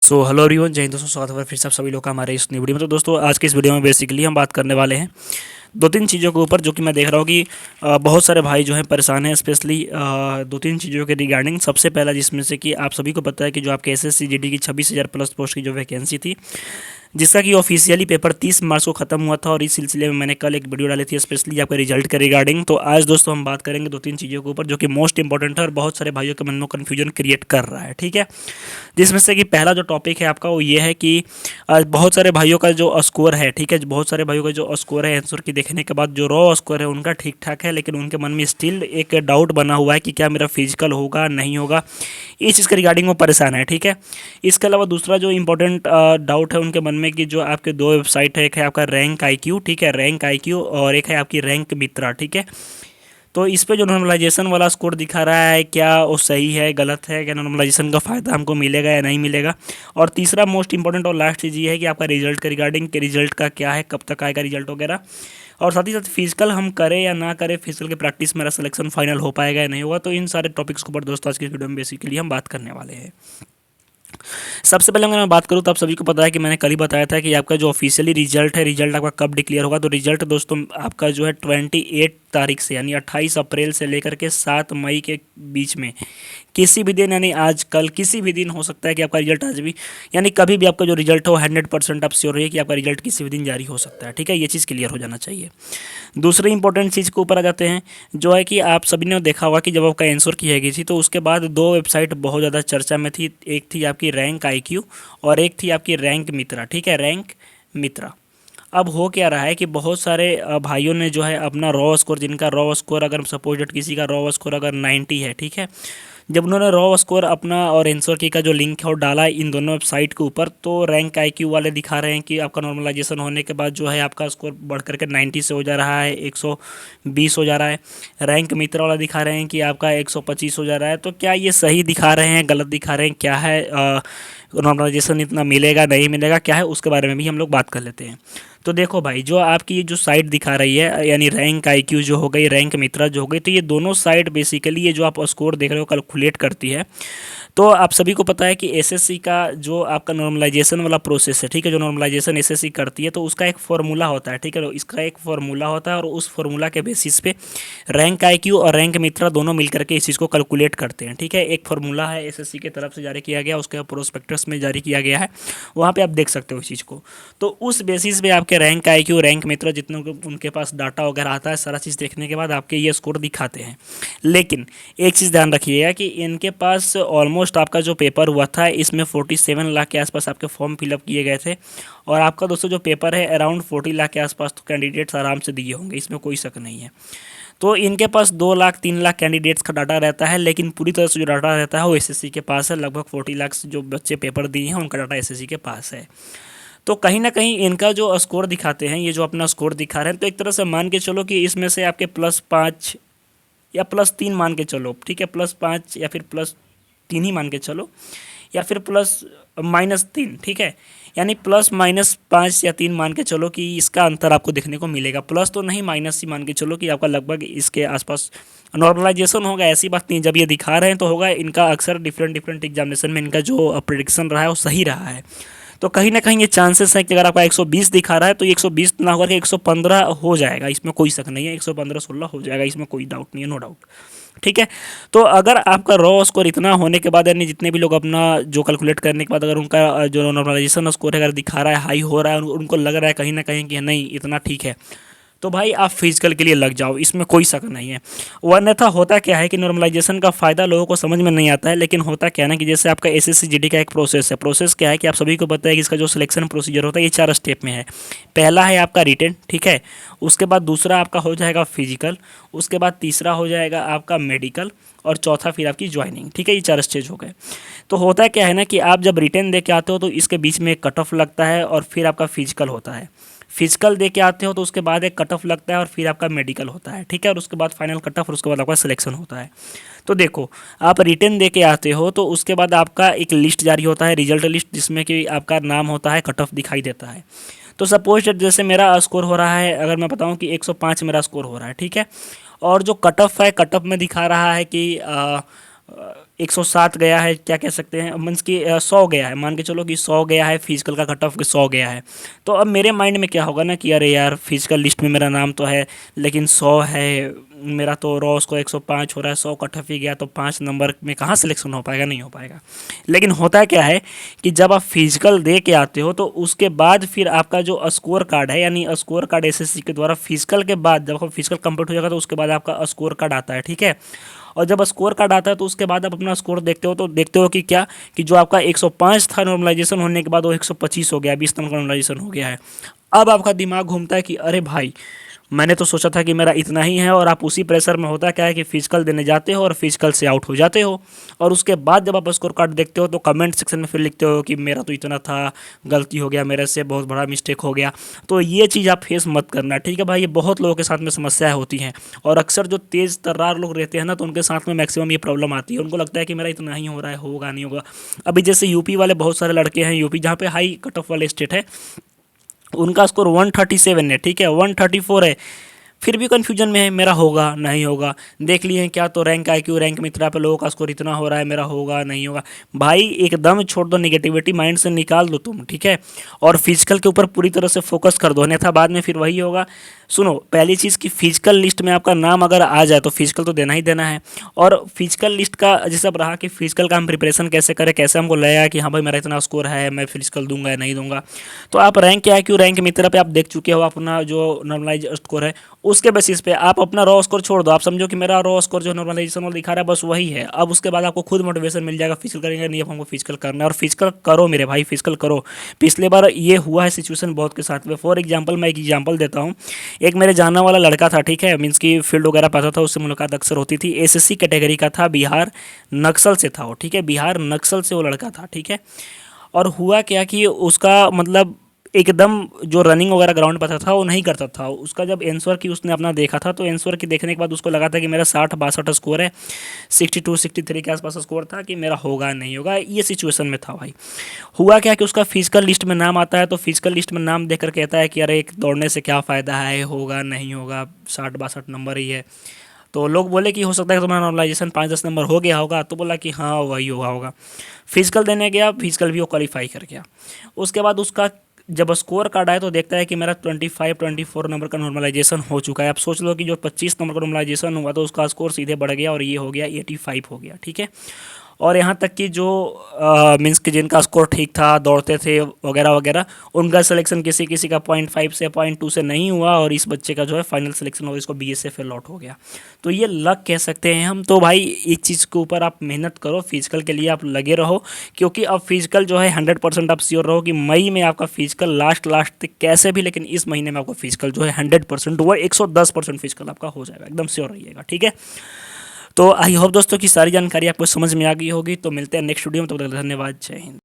Hello everyone, जय हिंद दोस्तों। स्वागत है फिर से आप सभी लोग का हमारे इस नई वीडियो में। तो दोस्तों, आज के इस वीडियो में बेसिकली हम बात करने वाले हैं दो तीन चीज़ों के ऊपर, जो कि मैं देख रहा हूँ कि बहुत सारे भाई जो हैं परेशान हैं, स्पेशली दो तीन चीज़ों के रिगार्डिंग। सबसे पहला जिसमें से कि आप सभी को पता है कि जो आपके एसएससी जीडी की 26,000 प्लस पोस्ट की जो वैकेंसी थी, जिसका कि ऑफिशियली पेपर 30 मार्च को ख़त्म हुआ था, और इस सिलसिले में मैंने कल एक वीडियो डाली थी स्पेशली आपके रिजल्ट के रिगार्डिंग। तो आज दोस्तों हम बात करेंगे दो तीन चीज़ों के ऊपर, जो कि मोस्ट इंपॉर्टेंट है और बहुत सारे भाइयों के मन में कन्फ्यूजन क्रिएट कर रहा है। ठीक है, जिसमें से कि पहला जो टॉपिक है आपका वो ये है कि बहुत सारे भाइयों का जो स्कोर है, ठीक है, बहुत सारे भाइयों का जो स्कोर है आंसर की देखने के बाद जो रॉ स्कोर है उनका ठीक ठाक है, लेकिन उनके मन में स्टिल एक डाउट बना हुआ है कि क्या मेरा फिजिकल होगा नहीं होगा। इस चीज़ के रिगार्डिंग वो परेशान है। ठीक है, इसके अलावा दूसरा जो इंपॉर्टेंट डाउट है उनके मन में कि जो आपके दो वेबसाइट है, एक है आपका रैंक आईक्यू, ठीक है, रैंक आईक्यू, और एक है आपकी रैंक मित्रा। ठीक है, तो इस पे जो नॉर्मलाइजेशन वाला स्कोर दिखा रहा है, क्या वो सही है गलत है, क्या नॉर्मलाइजेशन का फ़ायदा हमको मिलेगा या नहीं मिलेगा। और तीसरा मोस्ट इंपॉर्टेंट और लास्ट चीज़ ये है कि आपका रिजल्ट के रिगार्डिंग के रिजल्ट का क्या है, कब तक आएगा रिजल्ट वगैरह। और साथ ही साथ फिजिकल हम करें या ना करें, फिजिकल की प्रैक्टिस मेरा सिलेक्शन फाइनल हो पाएगा या नहीं होगा। तो इन सारे टॉपिक्स के ऊपर दोस्तों आज की वीडियो में बेसिकली हम बात करने वाले हैं। सबसे पहले अगर मैं बात करूँ तो आप सभी को पता है कि मैंने कल ही बताया था कि आपका जो ऑफिशियली रिजल्ट है, रिजल्ट आपका कब डिक्लेयर होगा। तो रिजल्ट दोस्तों आपका जो है 28 तारीख से, यानी 28 अप्रैल से लेकर के 7 मई के बीच में किसी भी दिन, यानी आज कल किसी भी दिन हो सकता है कि आपका रिजल्ट आज भी, यानी कभी भी आपका जो रिजल्ट हो 100% आप श्योर रहिए कि आपका रिजल्ट किसी भी दिन जारी हो सकता है। ठीक है, ये चीज़ क्लियर हो जाना चाहिए। दूसरी इंपॉर्टेंट चीज़ के ऊपर आ जाते हैं, जो है कि आप सभी ने देखा होगा कि जब आपका आंसर की गई थी तो उसके बाद दो वेबसाइट बहुत ज़्यादा चर्चा में थी। एक थी आपकी रैंक आईक्यू और एक थी आपकी रैंक मित्रा। ठीक है, रैंक मित्रा। अब हो क्या रहा है कि बहुत सारे भाइयों ने जो है अपना रॉ स्कोर, जिनका रॉ स्कोर अगर सपोज डेट किसी का रॉ स्कोर अगर 90 है, ठीक है, जब उन्होंने रॉ स्कोर अपना और आंसर की का जो लिंक है वो डाला इन दोनों वेबसाइट के ऊपर, तो रैंक आईक्यू वाले दिखा रहे हैं कि आपका नॉर्मलाइजेशन होने के बाद जो है आपका स्कोर बढ़ करके 90 से हो जा रहा है 120 हो जा रहा है। रैंक मित्रा वाला दिखा रहे हैं कि आपका 125 हो जा रहा है। तो क्या ये सही दिखा रहे हैं, गलत दिखा रहे हैं, क्या है नॉर्मलाइजेशन इतना मिलेगा नहीं मिलेगा, क्या है, उसके बारे में भी हम लोग बात कर लेते हैं। तो देखो भाई, जो आपकी ये जो साइट दिखा रही है, यानी रैंक आईक्यू जो हो गई, रैंक मित्रा जो हो गई, तो ये दोनों साइट बेसिकली ये जो आप स्कोर देख रहे हो कैलकुलेट करती है। तो आप सभी को पता है कि एसएससी का जो आपका नॉर्मलाइजेशन वाला प्रोसेस है, ठीक है, जो नॉर्मलाइजेशन एसएससी करती है तो उसका एक फार्मूला होता है। ठीक है, तो इसका एक फार्मूला होता है और उस फार्मूला के बेसिस पे रैंक आईक्यू और रैंक मित्रा दोनों मिलकर के इस चीज़ को कैलकुलेट करते हैं। ठीक है, एक फार्मूला है एसएससी की तरफ से जारी किया गया, उसके प्रोस्पेक्टस में जारी किया गया है, वहाँ पे आप देख सकते हो इस चीज़ को। तो उस बेसिस पे आपके रैंक आईक्यू, रैंक मित्रा, जितने उनके पास डाटा वगैरह आता है, सारा चीज़ देखने के बाद आपके ये स्कोर दिखाते हैं। लेकिन एक चीज़ ध्यान रखिएगा कि इनके पास ऑलमोस्ट आपका जो पेपर हुआ था इसमें 47 लाख के आसपास आपके फॉर्म फिलअप किए गए थे, और आपका दोस्तों जो पेपर है अराउंड 40 लाख के आसपास तो कैंडिडेट्स आराम से दिए होंगे, इसमें कोई शक नहीं है। तो इनके पास 2 लाख 3 लाख कैंडिडेट्स का डाटा रहता है, लेकिन पूरी तरह से जो डाटा रहता है वो एसएससी के पास है। लगभग 40 लाख जो बच्चे पेपर दिए हैं उनका डाटा एसएससी के पास है। तो कहीं ना कहीं इनका जो स्कोर दिखाते हैं, ये जो अपना स्कोर दिखा रहे हैं, तो एक तरह से मान के चलो कि इसमें से आपके +5 या +3 मान के चलो, ठीक है, +5 या फिर +3 ही मान के चलो, या फिर +-3, ठीक है, यानी +-5 या 3 मान के चलो कि इसका अंतर आपको देखने को मिलेगा। प्लस तो नहीं, माइनस ही मान के चलो कि आपका लगभग इसके आसपास नॉर्मलाइजेशन होगा। ऐसी बात नहीं, जब ये दिखा रहे हैं तो होगा। इनका अक्सर डिफरेंट डिफरेंट एग्जामिनेशन में इनका जो प्रिडिक्शन रहा है वो सही रहा है। तो कहीं ना कहीं ये चांसेस है कि अगर आपका 120 दिखा रहा है तो ये 120 ना होकर के 115 हो जाएगा, इसमें कोई शक नहीं है। 115-16 हो जाएगा, इसमें कोई डाउट नहीं है, नो डाउट। ठीक है, तो अगर आपका रॉ स्कोर इतना होने के बाद, यानी जितने भी लोग अपना जो कैलकुलेट करने के बाद अगर उनका जो नॉर्मलाइजेशन स्कोर है अगर दिखा रहा है हाई हो रहा है, उनको लग रहा है कहीं ना कहीं कि नहीं इतना ठीक है, तो भाई आप फिजिकल के लिए लग जाओ, इसमें कोई शक नहीं है। अन्यथा होता क्या है कि नॉर्मलाइजेशन का फ़ायदा लोगों को समझ में नहीं आता है, लेकिन होता क्या है ना कि जैसे आपका एसएससी जीडी का एक प्रोसेस है। प्रोसेस क्या है कि आप सभी को पता है कि इसका जो सिलेक्शन प्रोसीजर होता है ये 4 स्टेप में है। पहला है आपका रिटन, ठीक है, उसके बाद दूसरा आपका हो जाएगा फिजिकल, उसके बाद तीसरा हो जाएगा आपका मेडिकल, और चौथा फिर आपकी ज्वाइनिंग। ठीक है, ये 4 स्टेज हो गए। तो होता क्या है ना कि आप जब रिटन दे के आते हो तो इसके बीच में एक कट ऑफ लगता है, और फिर आपका फिजिकल होता है। फिजिकल दे के आते हो तो उसके बाद एक कट ऑफ लगता है, और फिर आपका मेडिकल होता है। ठीक है, और उसके बाद फाइनल कट ऑफ, और उसके बाद आपका सिलेक्शन होता है। तो देखो, आप रिटन दे के आते हो तो उसके बाद आपका एक लिस्ट जारी होता है, रिजल्ट लिस्ट, जिसमें कि आपका नाम होता है, कट ऑफ दिखाई देता है। तो सपोज जैसे मेरा स्कोर हो रहा है, अगर मैं बताऊं कि 105 मेरा स्कोर हो रहा है, ठीक है, और जो कट ऑफ है, कट ऑफ में दिखा रहा है कि 107 गया है, क्या कह सकते हैं, मीन्स कि 100 गया है, मान के चलो कि 100 गया है, फिजिकल का कट ऑफ 100 गया है। तो अब मेरे माइंड में क्या होगा ना कि अरे यार फिजिकल लिस्ट में मेरा नाम तो है लेकिन 100 है, मेरा तो रॉ स्कोर 105 हो रहा है, 100 कट ऑफ ही गया तो 5 नंबर में कहाँ सिलेक्शन हो पाएगा, नहीं हो पाएगा। लेकिन होता क्या है कि जब आप फिजिकल दे के आते हो तो उसके बाद फिर आपका जो स्कोर कार्ड है, यानी स्कोर कार्ड एसएससी के द्वारा फिजिकल के बाद, जब फिजिकल कंप्लीट हो जाएगा तो उसके बाद आपका स्कोर कार्ड आता है, ठीक है। और जब स्कोर कार्ड आता है तो उसके बाद आप अपना स्कोर देखते हो तो देखते हो कि क्या, कि जो आपका 105 था नॉर्मलाइजेशन होने के बाद वो 125 हो गया, 20 नंबर का नॉर्मलाइजेशन हो गया है। अब आपका दिमाग घूमता है कि अरे भाई मैंने तो सोचा था कि मेरा इतना ही है, और आप उसी प्रेशर में, होता क्या है कि फिजिकल देने जाते हो और फिजिकल से आउट हो जाते हो, और उसके बाद जब आप स्कोर कार्ड देखते हो तो कमेंट सेक्शन में फिर लिखते हो कि मेरा तो इतना था, गलती हो गया मेरे से, बहुत बड़ा मिस्टेक हो गया। तो ये चीज़ आप फेस मत करना, ठीक है भाई। ये बहुत लोगों के साथ में समस्याएं होती हैं, और अक्सर जो तेज़ तर्रार लोग रहते हैं ना तो उनके साथ में मैक्सिमम ये प्रॉब्लम आती है। उनको लगता है कि मेरा इतना ही हो रहा है, होगा नहीं होगा। अभी जैसे यूपी वाले बहुत सारे लड़के हैं, यूपी जहाँ पे हाई कट ऑफ वाले स्टेट है, उनका स्कोर 137 है, ठीक है, 134 है, फिर भी कन्फ्यूजन में है, मेरा होगा नहीं होगा। देख लिए क्या, तो रैंक आईक्यू रैंक मित्रा पे लोगों का स्कोर इतना हो रहा है, मेरा होगा नहीं होगा। भाई एकदम छोड़ दो, निगेटिविटी माइंड से निकाल दो तुम, ठीक है, और फिजिकल के ऊपर पूरी तरह से फोकस कर दो, अन्यथा बाद में फिर वही होगा। सुनो, पहली चीज़ कि फिजिकल लिस्ट में आपका नाम अगर आ जाए तो फिजिकल तो देना ही देना है। और फिजिकल लिस्ट का जैसे अब रहा कि फिजिकल का हम प्रिपरेशन कैसे करें, कैसे हमको लगेगा कि हाँ भाई मेरा इतना स्कोर है, मैं फिजिकल दूंगा या नहीं दूंगा। तो आप रैंक या क्यू रैंक मित्रा पे आप देख चुके हो अपना जो नॉर्मलाइज स्कोर है, उसके बेसिस पे आप अपना रॉ स्कोर छोड़ दो। आप समझो कि मेरा रॉ स्कोर जो नॉर्मलाइजेशन वाला दिखा रहा है बस वही है। अब उसके बाद आपको खुद मोटिवेशन मिल जाएगा, फिजिकल करेंगे नहीं, अब हमको फिजिकल करना है, और फिजिकल करो मेरे भाई, फिजिकल करो। पिछले बार ये हुआ है सिचुएशन बहुत के साथ में। फॉर एग्जाम्पल मैं एक एग्जाम्पल देता हूँ। एक मेरे जानने वाला लड़का था, ठीक है, मीन्स की फील्ड वगैरह पता था, उससे मुलाकात अक्सर होती थी। एसएससी कैटेगरी का था, बिहार नक्सल से था वो, ठीक है, बिहार नक्सल से वो लड़का था, ठीक है। और हुआ क्या कि उसका मतलब एकदम जो रनिंग वगैरह ग्राउंड पर था वो नहीं करता था। उसका जब आंसर की उसने अपना देखा था तो आंसर की देखने के बाद उसको लगा था कि मेरा 60-62 स्कोर है, 62-63 के आसपास स्कोर था, कि मेरा होगा नहीं होगा, ये सिचुएशन में था भाई। हुआ क्या कि उसका फिजिकल लिस्ट में नाम आता है, तो फिजिकल लिस्ट में नाम देख कर कहता है कि अरे दौड़ने से क्या फ़ायदा है, होगा नहीं होगा, 60-62 नंबर ही है। तो लोग बोले कि हो सकता है कि तुम्हारा नॉर्मलाइजेशन 5-10 नंबर हो गया होगा, तो बोला कि हाँ वही हुआ होगा। फिजिकल देने गया, फिजिकल भी वो क्वालिफाई कर गया। उसके बाद उसका जब स्कोर कार्ड आया तो देखता है कि मेरा 25-24 नंबर का नॉर्मलाइजेशन हो चुका है। अब सोच लो कि जो 25 नंबर का नॉर्मलाइजेशन हुआ तो उसका स्कोर सीधे बढ़ गया और ये हो गया 85 हो गया, ठीक है। और यहाँ तक कि जो मीन्स कि जिनका स्कोर ठीक था, दौड़ते थे वगैरह वगैरह, उनका सिलेक्शन किसी किसी का 0.5 से 0.2 से नहीं हुआ, और इस बच्चे का जो है फाइनल सिलेक्शन हो, इसको बीएसएफ लॉट हो गया। तो ये लक कह सकते हैं हम। तो भाई एक चीज़ के ऊपर आप मेहनत करो, फिजिकल के लिए आप लगे रहो, क्योंकि अब फिजिकल जो है 100% आप श्योर रहो कि मई में आपका फिजिकल लास्ट तक कैसे भी, लेकिन इस महीने में आपका फिजिकल जो है 100%, वो 110% फिजिकल आपका हो जाएगा, एकदम श्योर रहिएगा, ठीक है। तो आई होप दोस्तों की सारी जानकारी आपको समझ में आ गई होगी। तो मिलते हैं नेक्स्ट वीडियो में, तब तक धन्यवाद, जय हिंद।